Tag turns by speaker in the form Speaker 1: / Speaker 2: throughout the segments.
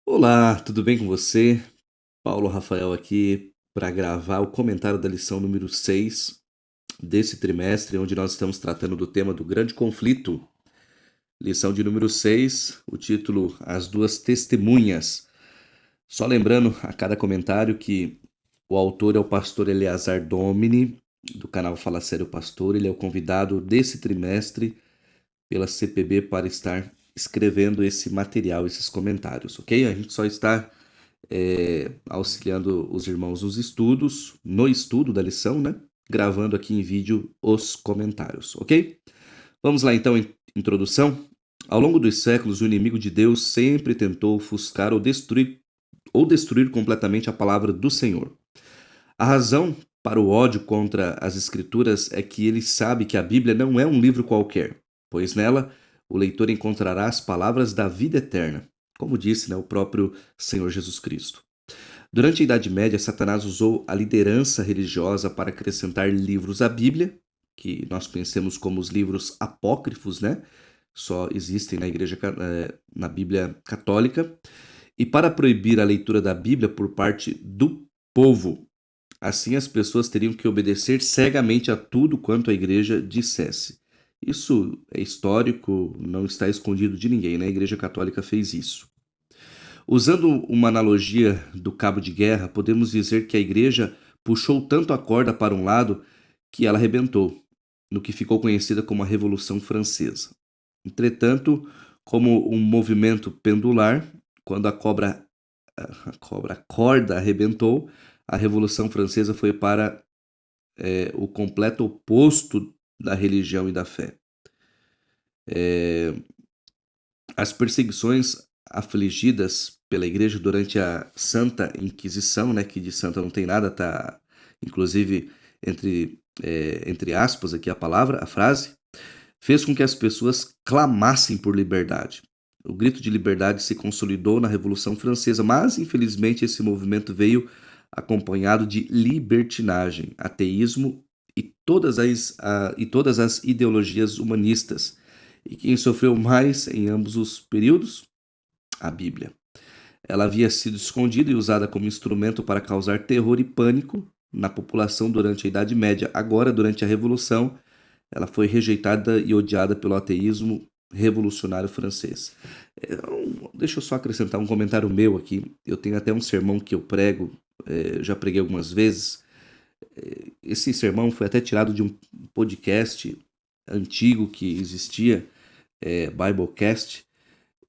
Speaker 1: Olá, tudo bem com você? Paulo Rafael aqui para gravar o comentário da lição número 6 desse trimestre, onde nós estamos tratando do tema do grande conflito. Lição de número 6, o título As Duas Testemunhas. Só lembrando a cada comentário que o autor é o pastor Eleazar Domini, do canal Fala Sério Pastor. Ele é o convidado desse trimestre pela CPB para estar escrevendo esse material, esses comentários, ok? A gente só está auxiliando os irmãos nos estudos, no estudo da lição, né? Gravando aqui em vídeo os comentários, ok? Vamos lá então, introdução. Ao longo dos séculos, o inimigo de Deus sempre tentou ofuscar ou destruir completamente a palavra do Senhor. A razão para o ódio contra as Escrituras é que ele sabe que a Bíblia não é um livro qualquer, pois nela o leitor encontrará as palavras da vida eterna, como disse, né, o próprio Senhor Jesus Cristo. Durante a Idade Média, Satanás usou a liderança religiosa para acrescentar livros à Bíblia, que nós conhecemos como os livros apócrifos, né? Só existem na Bíblia católica, e para proibir a leitura da Bíblia por parte do povo. Assim, as pessoas teriam que obedecer cegamente a tudo quanto a igreja dissesse. Isso é histórico, não está escondido de ninguém, né? A Igreja Católica fez isso. Usando uma analogia do cabo de guerra, podemos dizer que a igreja puxou tanto a corda para um lado que ela arrebentou, no que ficou conhecida como a Revolução Francesa. Entretanto, como um movimento pendular, quando a corda arrebentou, a Revolução Francesa foi para o completo oposto da religião e da fé. As perseguições afligidas pela igreja durante a Santa Inquisição, né, que de santa não tem nada, tá inclusive entre aspas aqui a frase, fez com que as pessoas clamassem por liberdade. O grito de liberdade se consolidou na Revolução Francesa, mas infelizmente esse movimento veio acompanhado de libertinagem, ateísmo e todas as ideologias humanistas. E quem sofreu mais em ambos os períodos? A Bíblia. Ela havia sido escondida e usada como instrumento para causar terror e pânico na população durante a Idade Média. Agora, durante a Revolução, ela foi rejeitada e odiada pelo ateísmo revolucionário francês. Deixa eu só acrescentar um comentário meu aqui. Eu tenho até um sermão que eu prego, já preguei algumas vezes. Esse sermão foi até tirado de um podcast antigo que existia, Biblecast,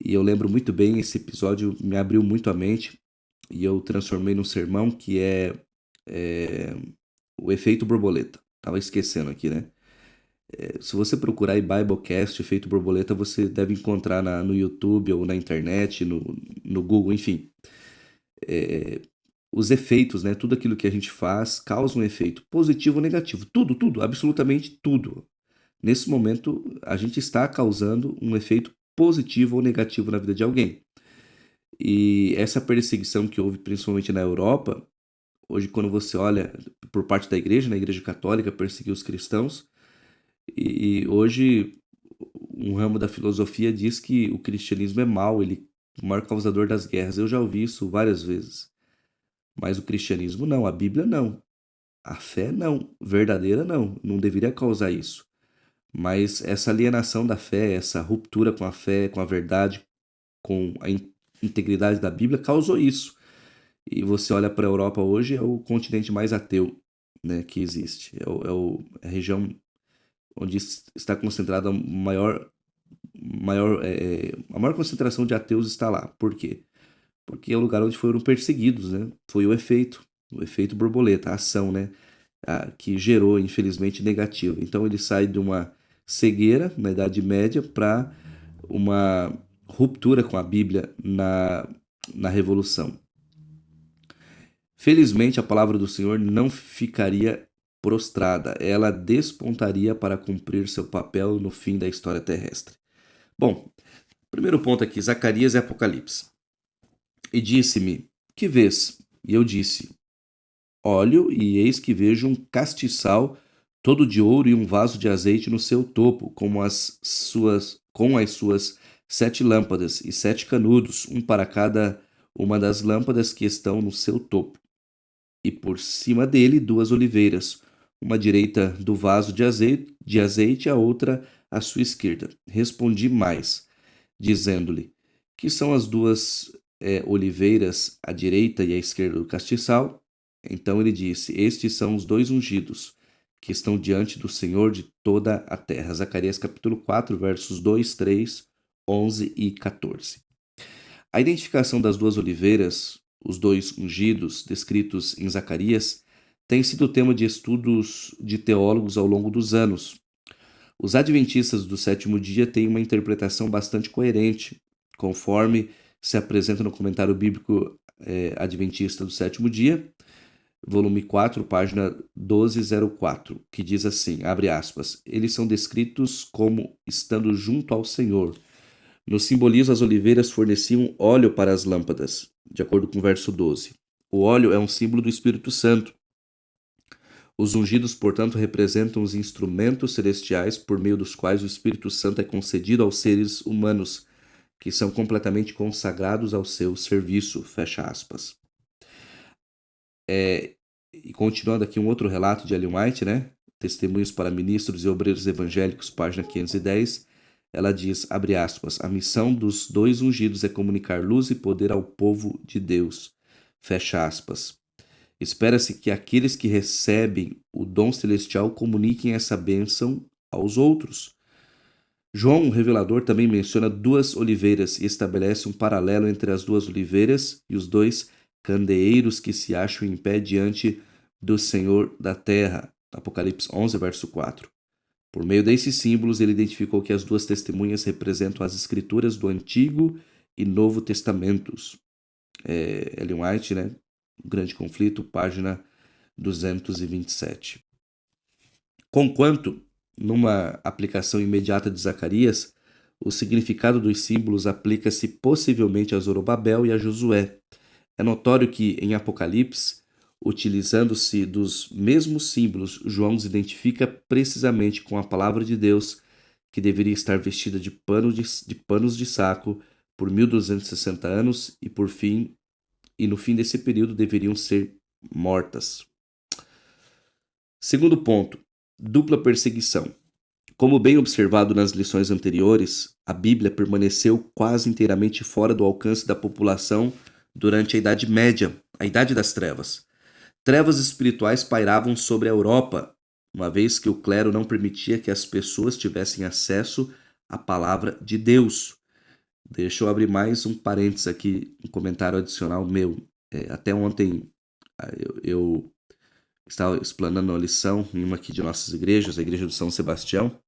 Speaker 1: e eu lembro muito bem, esse episódio me abriu muito a mente, e eu transformei num sermão que é o efeito borboleta. Tava esquecendo aqui, né? Se você procurar aí Biblecast, efeito borboleta, você deve encontrar no YouTube ou na internet, no Google, enfim. Os efeitos, né? Tudo aquilo que a gente faz causa um efeito positivo ou negativo. Tudo, absolutamente tudo. Nesse momento, a gente está causando um efeito positivo ou negativo na vida de alguém. E essa perseguição que houve principalmente na Europa, hoje quando você olha por parte da igreja, na igreja católica perseguiu os cristãos, e hoje um ramo da filosofia diz que o cristianismo é mau, ele é o maior causador das guerras. Eu já ouvi isso várias vezes. Mas o cristianismo não, a Bíblia não, a fé não, verdadeira não deveria causar isso. Mas essa alienação da fé, essa ruptura com a fé, com a verdade, com a integridade da Bíblia, causou isso. E você olha para a Europa hoje, é o continente mais ateu, né, que existe. É a região onde está concentrada a maior concentração de ateus está lá. Por quê? Porque é o lugar onde foram perseguidos, né? Foi o efeito borboleta, a ação, né? Que gerou, infelizmente, negativo. Então ele sai de uma cegueira na Idade Média para uma ruptura com a Bíblia na Revolução. Felizmente, a palavra do Senhor não ficaria prostrada, ela despontaria para cumprir seu papel no fim da história terrestre. Bom, primeiro ponto aqui, Zacarias e Apocalipse. E disse-me, que vês? E eu disse, olho e eis que vejo um castiçal todo de ouro e um vaso de azeite no seu topo, com as suas 7 lâmpadas e 7 canudos, um para cada uma das lâmpadas que estão no seu topo, e por cima dele 2 oliveiras, uma à direita do vaso de azeite, a outra à sua esquerda. Respondi mais, dizendo-lhe: que são as 2 oliveiras à direita e à esquerda do castiçal? Então ele disse: estes são os 2 ungidos, que estão diante do Senhor de toda a terra. Zacarias capítulo 4, versos 2, 3, 11 e 14. A identificação das 2 oliveiras, os 2 ungidos, descritos em Zacarias, tem sido tema de estudos de teólogos ao longo dos anos. Os adventistas do sétimo dia têm uma interpretação bastante coerente, conforme se apresenta no comentário bíblico adventista do sétimo dia, volume 4, página 1204, que diz assim, abre aspas, eles são descritos como estando junto ao Senhor. No simbolismo, as oliveiras forneciam óleo para as lâmpadas, de acordo com o verso 12. O óleo é um símbolo do Espírito Santo. Os ungidos, portanto, representam os instrumentos celestiais por meio dos quais o Espírito Santo é concedido aos seres humanos, que são completamente consagrados ao seu serviço, fecha aspas. E continuando aqui um outro relato de Ellen White, né? Testemunhos para ministros e obreiros evangélicos, página 510, ela diz, abre aspas, a missão dos 2 ungidos é comunicar luz e poder ao povo de Deus, fecha aspas. Espera-se que aqueles que recebem o dom celestial comuniquem essa bênção aos outros. João, o revelador, também menciona 2 oliveiras e estabelece um paralelo entre as 2 oliveiras e os 2 candeeiros que se acham em pé diante do Senhor da terra. Apocalipse 11, verso 4. Por meio desses símbolos, ele identificou que as 2 testemunhas representam as escrituras do Antigo e Novo Testamentos. Ellen White, né? O Grande Conflito, página 227. Conquanto, numa aplicação imediata de Zacarias, o significado dos símbolos aplica-se possivelmente a Zorobabel e a Josué. É notório que, em Apocalipse, utilizando-se dos mesmos símbolos, João os identifica precisamente com a palavra de Deus, que deveria estar vestida de panos de saco por 1260 anos e no fim desse período deveriam ser mortas. Segundo ponto, dupla perseguição. Como bem observado nas lições anteriores, a Bíblia permaneceu quase inteiramente fora do alcance da população durante a Idade Média, a Idade das Trevas. Trevas espirituais pairavam sobre a Europa, uma vez que o clero não permitia que as pessoas tivessem acesso à palavra de Deus. Deixa eu abrir mais um parênteses aqui, um comentário adicional meu. Até ontem eu estava explanando uma lição em uma aqui de nossas igrejas, a Igreja do São Sebastião,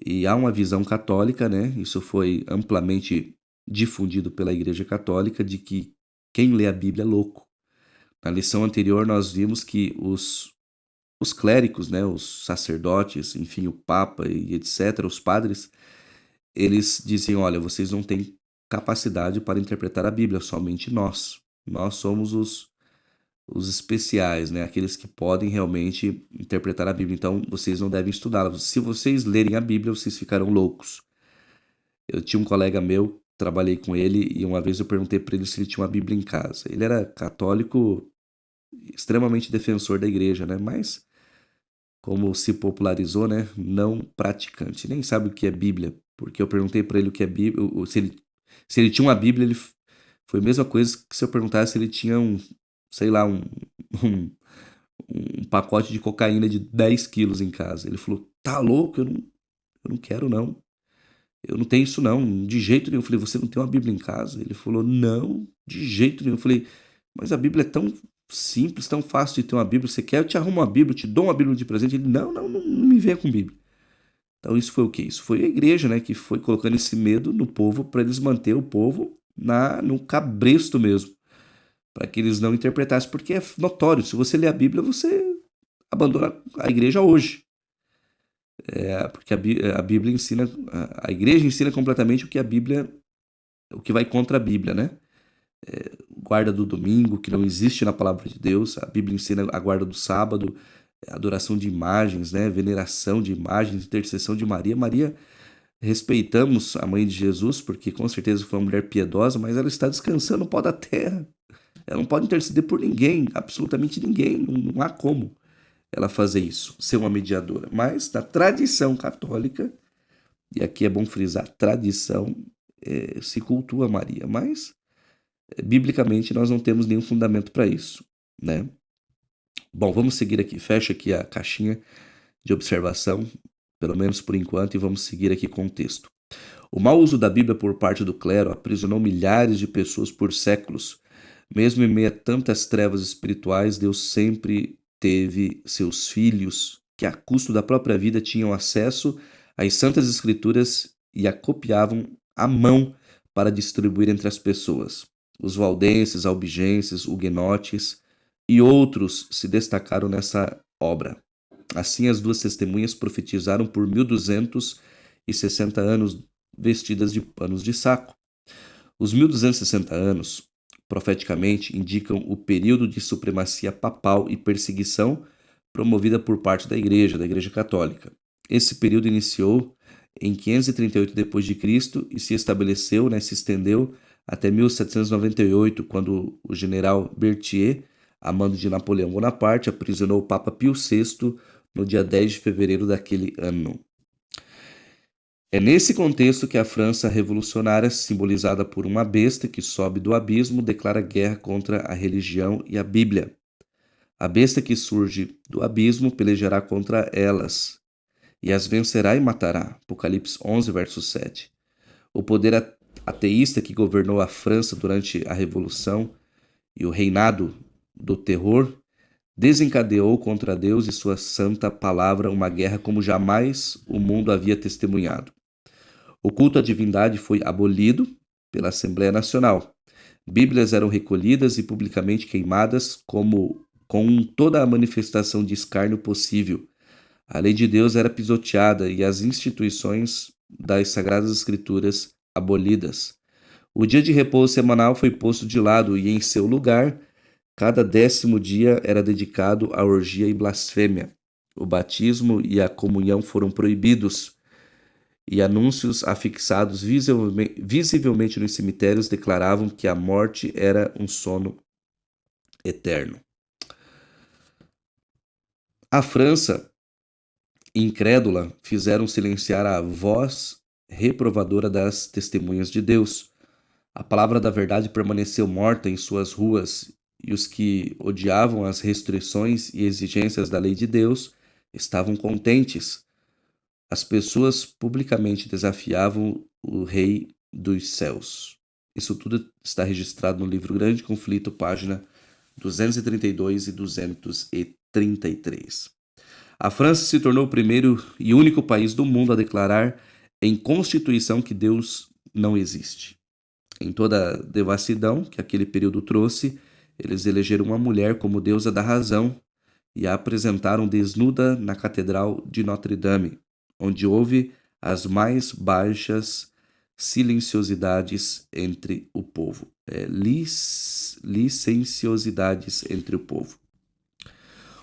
Speaker 1: e há uma visão católica, né? Isso foi amplamente difundido pela Igreja Católica, de que quem lê a Bíblia é louco. Na lição anterior nós vimos que os clérigos, né, os sacerdotes, enfim, o Papa e etc., os padres, eles diziam, olha, vocês não têm capacidade para interpretar a Bíblia, somente nós. Nós somos os especiais, né, aqueles que podem realmente interpretar a Bíblia, então vocês não devem estudá-la. Se vocês lerem a Bíblia, vocês ficarão loucos. Eu tinha um colega meu, trabalhei com ele, e uma vez eu perguntei para ele se ele tinha uma Bíblia em casa. Ele era católico, extremamente defensor da igreja, né? Mas, como se popularizou, né? Não praticante. Nem sabe o que é Bíblia, porque eu perguntei para ele o que é Bíblia, se ele tinha uma Bíblia, foi a mesma coisa que se eu perguntasse se ele tinha um pacote de cocaína de 10 quilos em casa. Ele falou, tá louco? Eu não quero, não. Eu não tenho isso, não. De jeito nenhum. Eu falei, você não tem uma Bíblia em casa? Ele falou, não, de jeito nenhum. Eu falei, mas a Bíblia é tão simples, tão fácil de ter uma Bíblia. Você quer? Eu te arrumo uma Bíblia, eu te dou uma Bíblia de presente. Ele, não me venha com Bíblia. Então isso foi o quê? Isso foi a igreja, né, que foi colocando esse medo no povo para eles manter o povo no cabresto mesmo, para que eles não interpretassem, porque é notório, se você lê a Bíblia, você abandona a igreja hoje. Porque a Bíblia ensina, a igreja ensina completamente o que a Bíblia, o que vai contra a Bíblia, né? Guarda do domingo, que não existe na palavra de Deus. A Bíblia ensina a guarda do sábado, adoração de imagens, né? Veneração de imagens, intercessão de Maria. Maria Respeitamos a mãe de Jesus, porque com certeza foi uma mulher piedosa, mas ela está descansando no pó da terra. Ela não pode interceder por ninguém, absolutamente ninguém, não há como ela fazer isso, ser uma mediadora. Mas na tradição católica, e aqui é bom frisar, tradição, se cultua Maria, mas biblicamente nós não temos nenhum fundamento para isso, né? Bom, vamos seguir aqui, fecha aqui a caixinha de observação, pelo menos por enquanto, e vamos seguir aqui com o texto. O mau uso da Bíblia por parte do clero aprisionou milhares de pessoas por séculos. Mesmo em meio a tantas trevas espirituais, Deus sempre teve seus filhos que, a custo da própria vida, tinham acesso às Santas Escrituras e a copiavam à mão para distribuir entre as pessoas. Os valdenses, albigenses, huguenotes e outros se destacaram nessa obra. Assim, as duas testemunhas profetizaram por 1260 anos vestidas de panos de saco. Os 1260 anos, profeticamente, indicam o período de supremacia papal e perseguição promovida por parte da Igreja Católica. Esse período iniciou em 538 d.C. e se estabeleceu, se estendeu até 1798, quando o general Berthier, a mando de Napoleão Bonaparte, aprisionou o Papa Pio VI no dia 10 de fevereiro daquele ano. É nesse contexto que a França revolucionária, simbolizada por uma besta que sobe do abismo, declara guerra contra a religião e a Bíblia. A besta que surge do abismo pelejará contra elas, e as vencerá e matará. Apocalipse 11, verso 7. O poder ateísta que governou a França durante a Revolução e o reinado do terror desencadeou contra Deus e sua santa palavra uma guerra como jamais o mundo havia testemunhado. O culto à divindade foi abolido pela Assembleia Nacional. Bíblias eram recolhidas e publicamente queimadas com toda a manifestação de escárnio possível. A lei de Deus era pisoteada e as instituições das Sagradas Escrituras abolidas. O dia de repouso semanal foi posto de lado e, em seu lugar, cada 10º dia era dedicado à orgia e blasfêmia. O batismo e a comunhão foram proibidos, e anúncios afixados visivelmente nos cemitérios declaravam que a morte era um sono eterno. A França, incrédula, fizeram silenciar a voz reprovadora das testemunhas de Deus. A palavra da verdade permaneceu morta em suas ruas, e os que odiavam as restrições e exigências da lei de Deus estavam contentes. As pessoas publicamente desafiavam o Rei dos Céus. Isso tudo está registrado no livro Grande Conflito, página 232 e 233. A França se tornou o primeiro e único país do mundo a declarar em Constituição que Deus não existe. Em toda a devassidão que aquele período trouxe, eles elegeram uma mulher como deusa da razão e a apresentaram desnuda na Catedral de Notre-Dame, onde houve as mais baixas silenciosidades entre o povo. Licenciosidades entre o povo.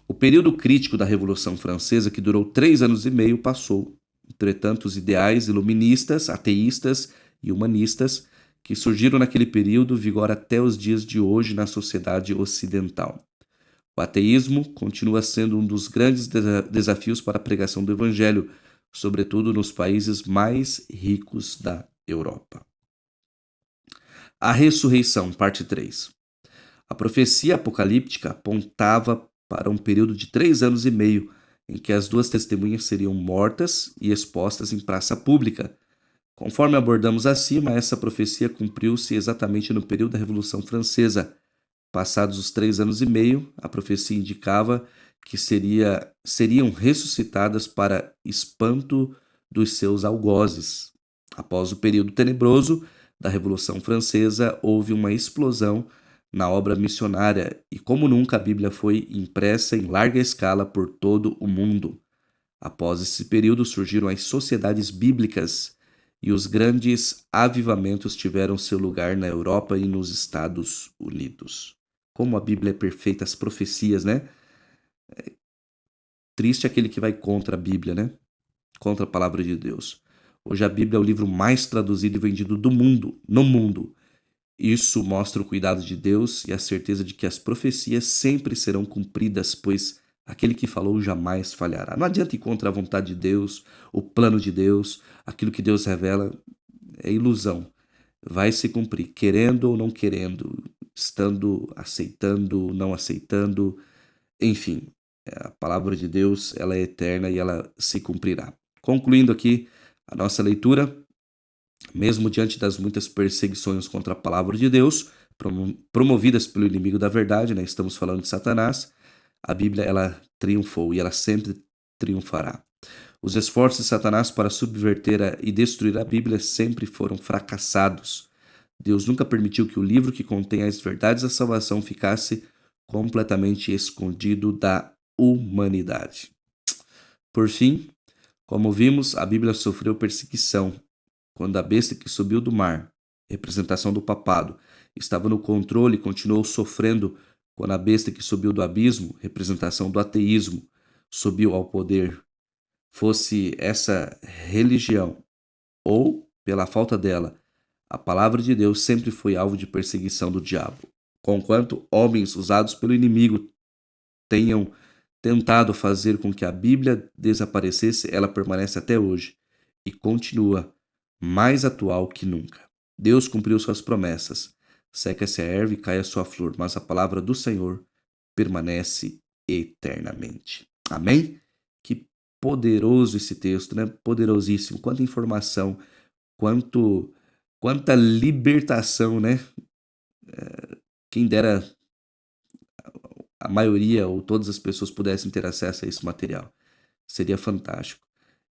Speaker 1: O período crítico da Revolução Francesa, que durou 3 anos e meio, passou. Entretanto, os ideais iluministas, ateístas e humanistas que surgiram naquele período vigoram até os dias de hoje na sociedade ocidental. O ateísmo continua sendo um dos grandes desafios para a pregação do Evangelho, sobretudo nos países mais ricos da Europa. A ressurreição, parte 3. A profecia apocalíptica apontava para um período de 3 anos e meio, em que as duas testemunhas seriam mortas e expostas em praça pública. Conforme abordamos acima, essa profecia cumpriu-se exatamente no período da Revolução Francesa. Passados os 3 anos e meio, a profecia indicava que seriam ressuscitadas para espanto dos seus algozes. Após o período tenebroso da Revolução Francesa, houve uma explosão na obra missionária e, como nunca, a Bíblia foi impressa em larga escala por todo o mundo. Após esse período, surgiram as sociedades bíblicas e os grandes avivamentos tiveram seu lugar na Europa e nos Estados Unidos. Como a Bíblia é perfeita, as profecias, né? Triste aquele que vai contra a Bíblia, né? Contra a palavra de Deus. Hoje a Bíblia é o livro mais traduzido e vendido do mundo, no mundo. Isso mostra o cuidado de Deus e a certeza de que as profecias sempre serão cumpridas, pois aquele que falou jamais falhará. Não adianta ir contra a vontade de Deus, o plano de Deus, aquilo que Deus revela é ilusão. Vai se cumprir, querendo ou não querendo, estando aceitando, não aceitando, enfim. A palavra de Deus, ela é eterna e ela se cumprirá. Concluindo aqui a nossa leitura, mesmo diante das muitas perseguições contra a palavra de Deus, promovidas pelo inimigo da verdade, né? Estamos falando de Satanás, a Bíblia ela triunfou e ela sempre triunfará. Os esforços de Satanás para subverter e destruir a Bíblia sempre foram fracassados. Deus nunca permitiu que o livro que contém as verdades da salvação ficasse completamente escondido da humanidade. Por fim, como vimos, a Bíblia sofreu perseguição quando a besta que subiu do mar, representação do papado, estava no controle e continuou sofrendo quando a besta que subiu do abismo, representação do ateísmo, subiu ao poder. Fosse essa religião ou, pela falta dela, a palavra de Deus sempre foi alvo de perseguição do diabo. Conquanto homens usados pelo inimigo tenham tentado fazer com que a Bíblia desaparecesse, ela permanece até hoje e continua mais atual que nunca. Deus cumpriu suas promessas. Seca-se a erva e cai a sua flor, mas a palavra do Senhor permanece eternamente. Amém? Que poderoso esse texto, né? Poderosíssimo. Quanta informação, quanta libertação, né? Quem dera a maioria ou todas as pessoas pudessem ter acesso a esse material. Seria fantástico.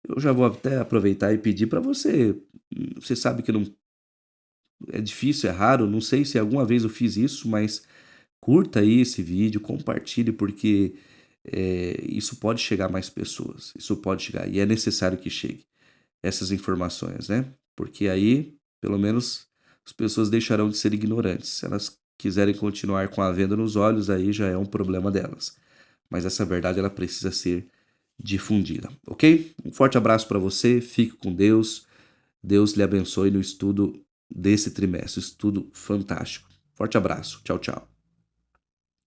Speaker 1: Eu já vou até aproveitar e pedir para você. Você sabe que não é difícil, é raro, não sei se alguma vez eu fiz isso, mas curta aí esse vídeo, compartilhe, porque isso pode chegar a mais pessoas. Isso pode chegar e é necessário que chegue essas informações, né? Porque aí, pelo menos, as pessoas deixarão de ser ignorantes. Se elas quiserem continuar com a venda nos olhos, aí já é um problema delas. Mas essa verdade ela precisa ser difundida, ok? Um forte abraço para você, fique com Deus. Deus lhe abençoe no estudo desse trimestre, estudo fantástico. Forte abraço, tchau, tchau.